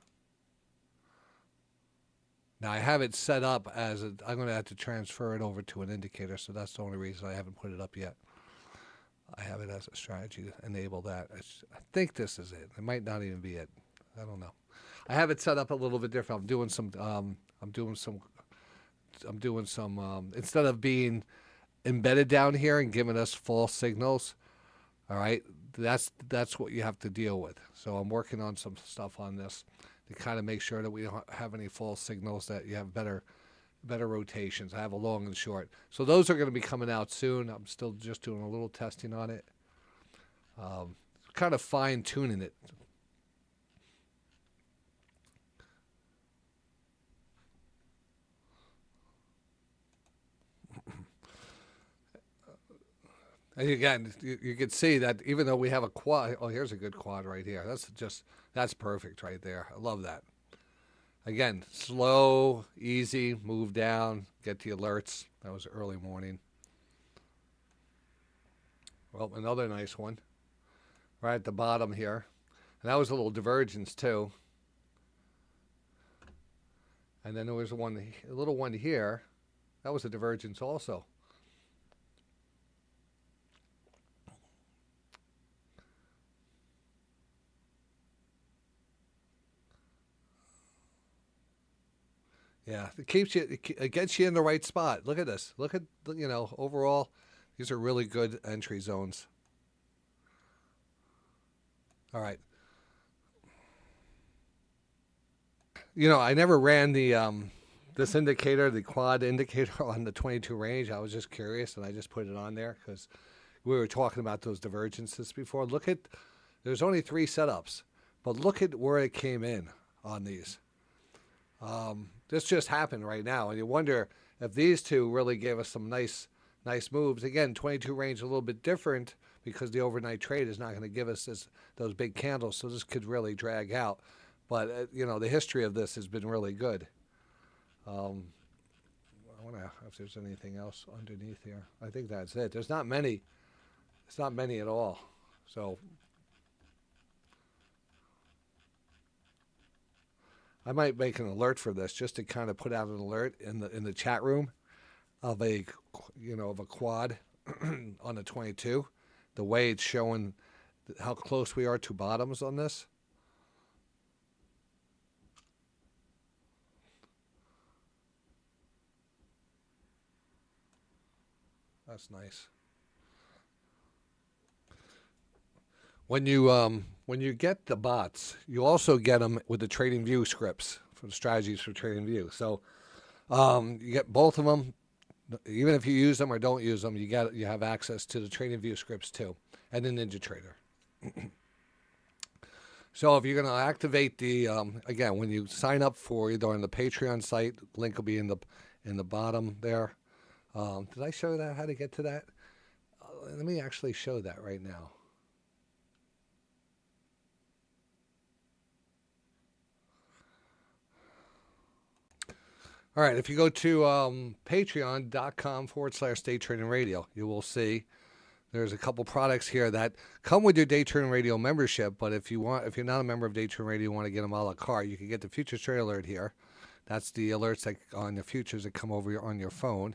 Speaker 1: Now I have it set up as I'm going to have to transfer it over to an indicator, so that's the only reason I haven't put it up yet. I have it as a strategy to enable that. I think this is it. It might not even be it. I don't know. I have it set up a little bit different. I'm doing some. Instead of being embedded down here and giving us false signals, all right, that's what you have to deal with. So I'm working on some stuff on this to kind of make sure that we don't have any false signals, that you have better rotations. I have a long and short, so those are going to be coming out soon. I'm still just doing a little testing on it, kind of fine tuning it. And again, you can see that even though we have a quad, oh, here's a good quad right here. That's perfect right there. I love that. Again, slow, easy, move down, get the alerts. That was early morning. Well, another nice one right at the bottom here. And that was a little divergence too. And then there was a little one here. That was a divergence also. Yeah, it gets you in the right spot. Look at this. Look at, overall, these are really good entry zones. All right. I never ran this indicator, the quad indicator on the 22 range. I was just curious, and I just put it on there because we were talking about those divergences before. There's only 3 setups, but look at where it came in on these. This just happened right now, and you wonder if these two really gave us some nice moves. Again, 22 range a little bit different because the overnight trade is not going to give us those big candles, so this could really drag out. But the history of this has been really good. I wonder if there's anything else underneath here. I think that's it. There's not many. It's not many at all. So I might make an alert for this just to kind of put out an alert in the chat room of a quad on the 22, the way it's showing how close we are to bottoms on this. That's nice. When you get the bots, you also get them with the TradingView scripts for the strategies for TradingView. So you get both of them. Even if you use them or don't use them, you have access to the TradingView scripts too, and the NinjaTrader. So if you're going to activate the again, when you sign up for either on the Patreon site, link will be in the bottom there. Did I show that how to get to that? Let me actually show that right now. All right, if you go to patreon.com/Day Trading Radio, you will see there's a couple products here that come with your Day Trading Radio membership. But if you're not a member of Day Trading Radio, you want to get them a la carte, you can get the Futures Trade Alert here. That's the alerts that on the futures that come over on your phone,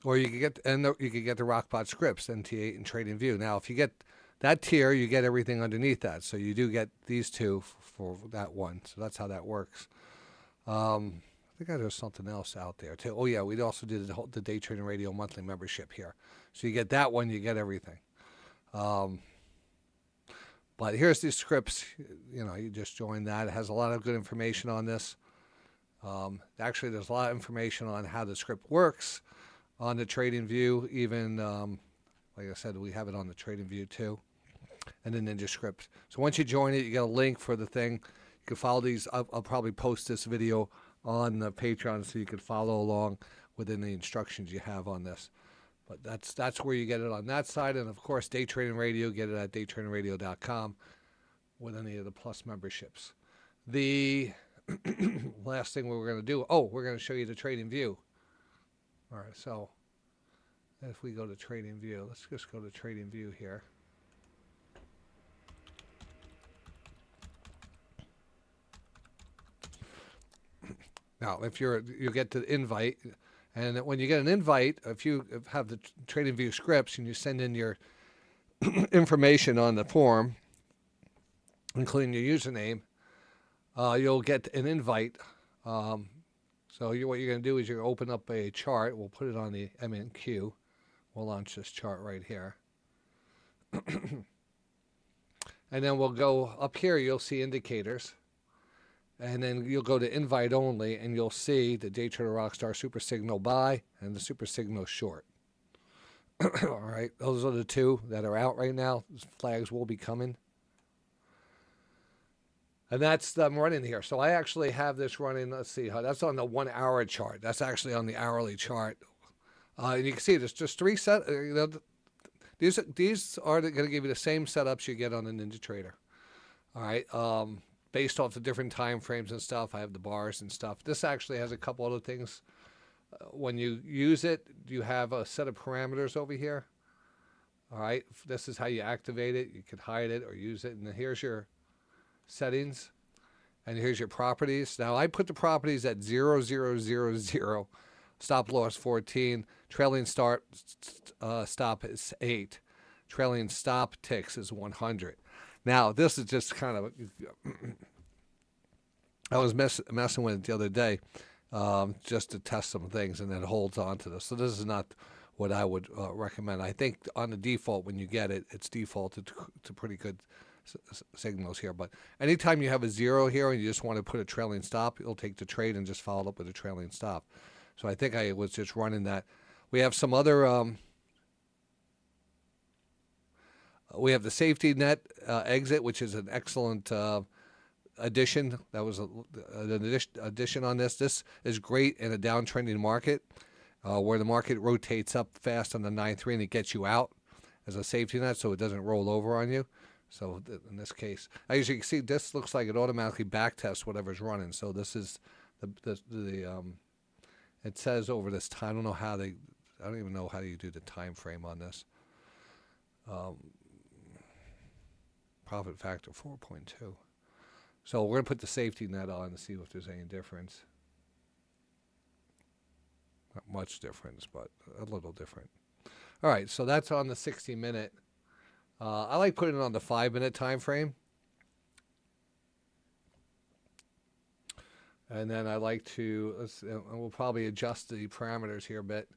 Speaker 1: or you can get the RockBot scripts, NT8 and TradingView. Now, if you get that tier, you get everything underneath that. So you do get these two for that one. So that's how that works. I think there's something else out there too. Oh yeah, we also did the Day Trading Radio monthly membership here. So you get that one, you get everything. But here's the scripts. You just join that. It has a lot of good information on this. Actually, there's a lot of information on how the script works on the TradingView. Even like I said, we have it on the TradingView too, and the Ninja script. So once you join it, you get a link for the thing. You can follow these. I'll probably post this video on the Patreon so you can follow along within the instructions you have on this. But that's where you get it on that side. And of course, Day Trading Radio, get it at daytradingradio.com with any of the Plus memberships. The last thing we're going to do, we're going to show you the TradingView. All right, so if we go to TradingView, let's just go to TradingView here. Now, if you get the invite, and when you get an invite, if you have the TradingView scripts and you send in your information on the form, including your username, you'll get an invite. So what you're going to do is you're going to open up a chart. We'll put it on the MNQ. We'll launch this chart right here. And then we'll go up here. You'll see indicators. And then you'll go to invite only, and you'll see the Day Trader Rockstar Super Signal buy and the Super Signal short. All right, those are the two that are out right now. Flags will be coming. And that's them running here. So I actually have this running. Let's see how that's on the 1 hour chart. That's actually on the hourly chart. And you can see there's just these These are going to give you the same setups you get on a NinjaTrader. All right. Based off the different time frames and stuff, I have the bars and stuff. This actually has a couple other things. When you use it, you have a set of parameters over here. All right. This is how you activate it. You could hide it or use it. And then here's your settings. And here's your properties. Now, I put the properties at 0000. Stop loss 14. Trailing stop is 8. Trailing stop ticks is 100. Now, this is just kind of, I was messing with it the other day just to test some things, and it holds on to this. So this is not what I would recommend. I think on the default, when you get it, it's defaulted to pretty good signals here. But anytime you have a 0 here and you just want to put a trailing stop, it'll take the trade and just follow it up with a trailing stop. So I think I was just running that. We have some other... we have the safety net exit, which is an excellent addition. That was an addition on this. This is great in a downtrending market where the market rotates up fast on the 9-3 and it gets you out as a safety net so it doesn't roll over on you. So in this case, as you can see, this looks like it automatically backtests whatever's running. So this is it says over this time. I don't know how I don't even know how you do the time frame on this. Profit factor 4.2. So we're going to put the safety net on to see if there's any difference. Not much difference, but a little different. All right, so that's on the 60-minute. I like putting it on the 5-minute time frame. And then I like to, we'll probably adjust the parameters here a bit.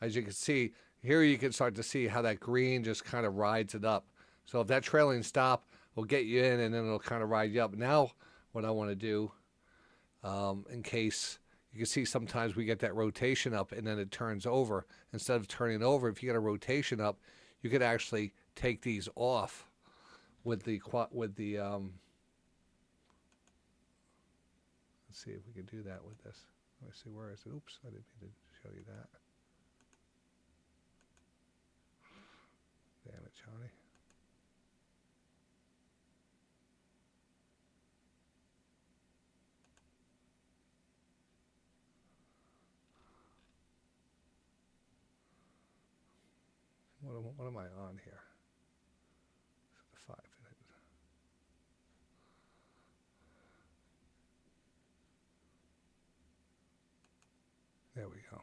Speaker 1: As you can see, here you can start to see how that green just kind of rides it up. So if that trailing stop will get you in and then it'll kind of ride you up. Now what I want to do, in case you can see sometimes we get that rotation up and then it turns over. Instead of turning over, if you get a rotation up, you could actually take these off with the let's see if we can do that with this. Let me see, where is it? Oops, I didn't mean to show you that. Damn it, Johnny. What am I on here? The 5-minute. There we go.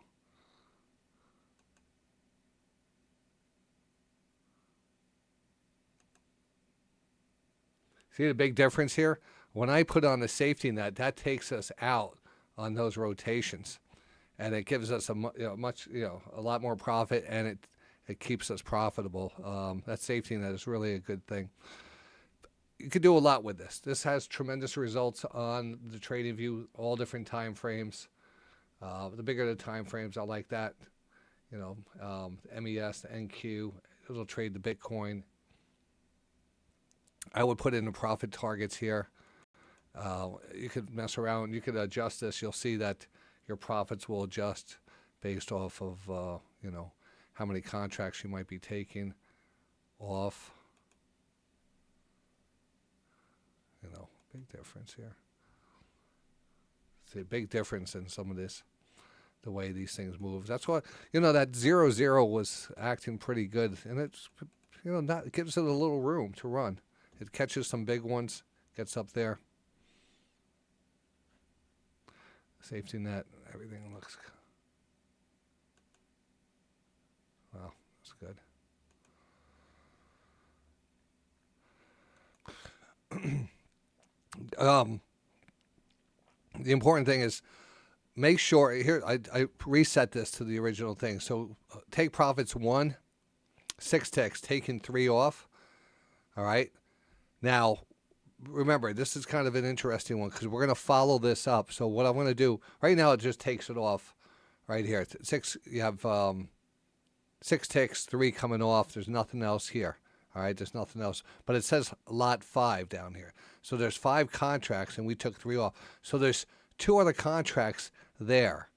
Speaker 1: See the big difference here? When I put on the safety net, that takes us out on those rotations, and it gives us a lot more profit, and it keeps us profitable. That safety net is really a good thing. You could do a lot with this. This has tremendous results on the TradingView, all different time frames. The bigger the time frames, I like that. MES, NQ, it'll trade the Bitcoin. I would put in the profit targets here. You could mess around. You could adjust this. You'll see that your profits will adjust based off of, how many contracts you might be taking off. Big difference here. See a big difference in some of this, the way these things move. That's why, that 0-0 was acting pretty good. And it's, it gives it a little room to run. It catches some big ones, gets up there. Safety net, everything looks, well, that's good. The important thing is make sure, here, I reset this to the original thing. So take profits 1, 6 ticks, taking 3 off. All right. Now, remember, this is kind of an interesting one because we're going to follow this up. So what I'm going to do, right now it just takes it off right here. 6, you have 6 ticks, 3 coming off. There's nothing else here. All right, there's nothing else. But it says lot 5 down here. So there's 5 contracts, and we took 3 off. So there's 2 other contracts there.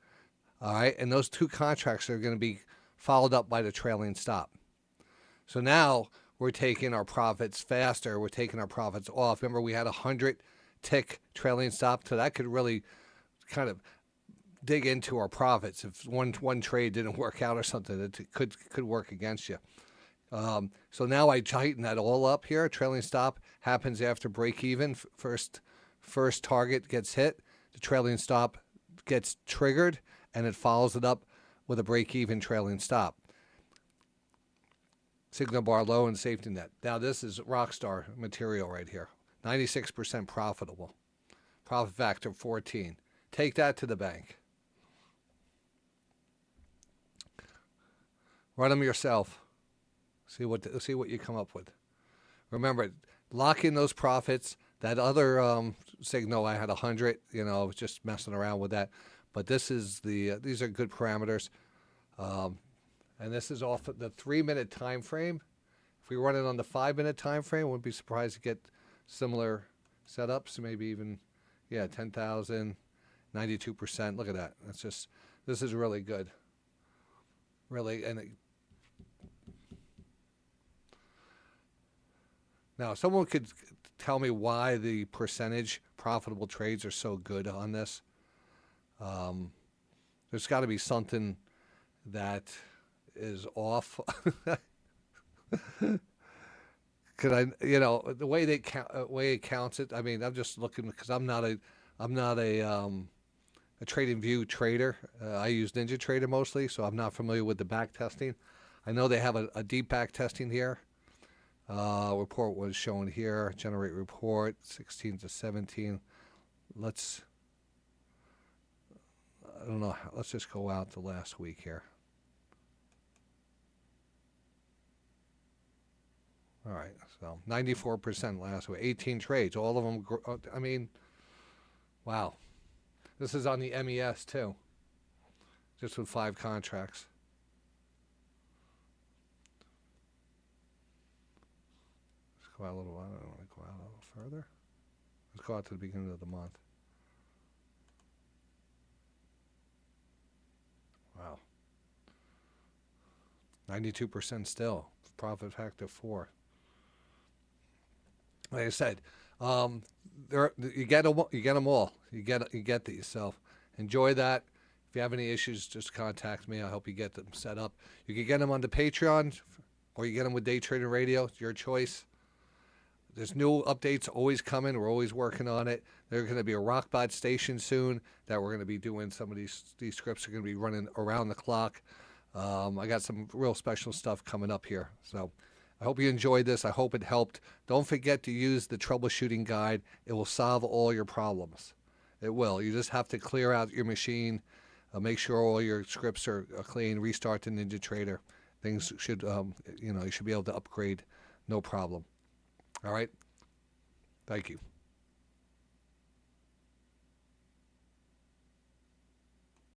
Speaker 1: All right, and those 2 contracts are going to be followed up by the trailing stop. So now we're taking our profits faster. We're taking our profits off. Remember, we had 100 tick trailing stop, so that could really kind of dig into our profits. If one trade didn't work out or something, it could work against you. So now I tighten that all up here. Trailing stop happens after break even. First target gets hit, the trailing stop gets triggered, and it follows it up with a break even trailing stop. Signal bar low and safety net. Now this is Rockstar material right here. 96% profitable. Profit factor 14. Take that to the bank. Run them yourself. See what you come up with. Remember, lock in those profits. That other signal I had 100. You know, I was just messing around with that. But this is these are good parameters. And this is off the 3-minute time frame. If we run it on the 5-minute time frame, wouldn't be surprised to get similar setups. Maybe even, 10,000, 92%. Look at that. This is really good. Really, now someone could tell me why the percentage profitable trades are so good on this. There's got to be something that is off. Could I, the way they way it counts it. I mean, I'm just looking because I'm not a TradingView trader. I use NinjaTrader mostly, so I'm not familiar with the back testing. I know they have a deep back testing here. Report was shown here. Generate report 16 to 17. I don't know. Let's just go out to last week here. All right, so 94% last week, 18 trades, all of them. I mean, wow. This is on the MES too, just with 5 contracts. Let's go out a little. I don't want to go out a little further. Let's go out to the beginning of the month. Wow. 92% still. Profit factor 4. Like I said, you get them all. You get these. So enjoy that. If you have any issues, just contact me. I'll help you get them set up. You can get them on the Patreon, or you get them with Day Trading Radio. It's your choice. There's new updates always coming. We're always working on it. There's going to be a RockBot station soon that we're going to be doing. Some of these scripts are going to be running around the clock. I got some real special stuff coming up here. So I hope you enjoyed this. I hope it helped. Don't forget to use the troubleshooting guide. It will solve all your problems. It will. You just have to clear out your machine, make sure all your scripts are clean, restart the NinjaTrader. Things should, you should be able to upgrade, no problem. All right? Thank you.